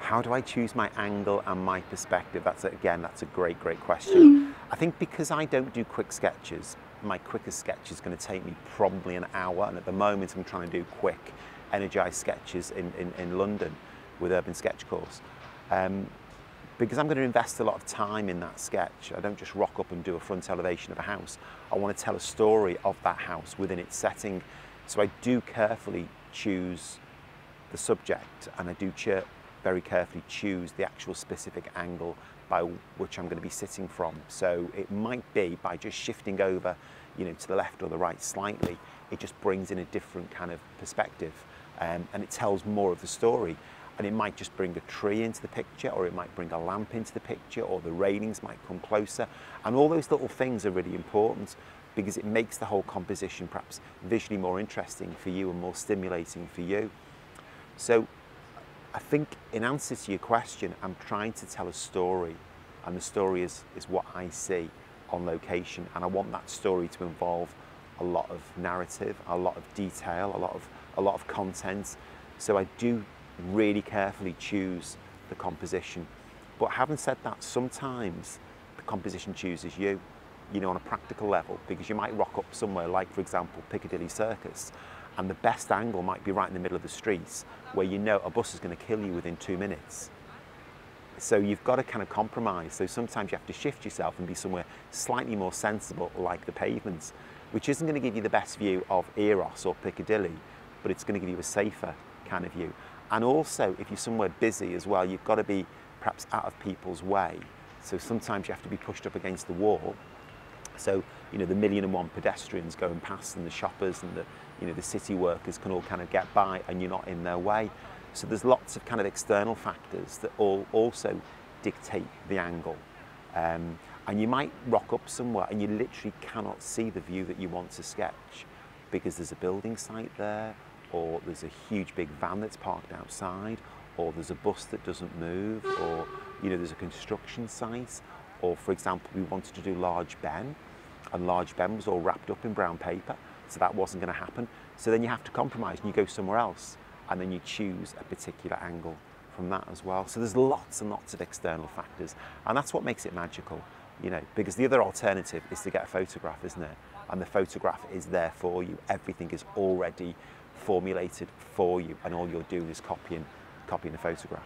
How do I choose my angle and my perspective? That's a great question. I think because I don't do quick sketches, my quickest sketch is going to take me probably an hour, and at the moment I'm trying to do quick, energised sketches in London with Urban Sketch Course. Because I'm going to invest a lot of time in that sketch. I don't just rock up and do a front elevation of a house. I want to tell a story of that house within its setting. So I do carefully choose the subject, and I do very carefully choose the actual specific angle by which I'm going to be sitting from. So it might be by just shifting over, to the left or the right slightly, it just brings in a different kind of perspective, and it tells more of the story. And it might just bring a tree into the picture, or it might bring a lamp into the picture, or the railings might come closer. And all those little things are really important because it makes the whole composition perhaps visually more interesting for you and more stimulating for you. So I think in answer to your question, I'm trying to tell a story, and the story is what I see on location, and I want that story to involve a lot of narrative, a lot of detail, a lot of content. So I do really carefully choose the composition. But having said that, sometimes the composition chooses you, on a practical level, because you might rock up somewhere like, for example, Piccadilly Circus, and the best angle might be right in the middle of the streets where a bus is going to kill you within 2 minutes. So you've got to kind of compromise. So sometimes you have to shift yourself and be somewhere slightly more sensible, like the pavements, which isn't going to give you the best view of Eros or Piccadilly, but it's going to give you a safer kind of view. And also, if you're somewhere busy as well, you've got to be perhaps out of people's way. So sometimes you have to be pushed up against the wall. So, the 1,000,001 pedestrians going past, and the shoppers and the city workers can all kind of get by, and you're not in their way. So there's lots of kind of external factors that all also dictate the angle. And you might rock up somewhere and you literally cannot see the view that you want to sketch because there's a building site there, or there's a huge big van that's parked outside, or there's a bus that doesn't move, or there's a construction site, or for example we wanted to do Large Ben, and Large Ben was all wrapped up in brown paper, so that wasn't going to happen. So then you have to compromise and you go somewhere else, and then you choose a particular angle from that as well. So there's lots and lots of external factors, and that's what makes it magical, because the other alternative is to get a photograph, isn't it? And the photograph is there for you. Everything is already formulated for you, and all you're doing is copying the photograph.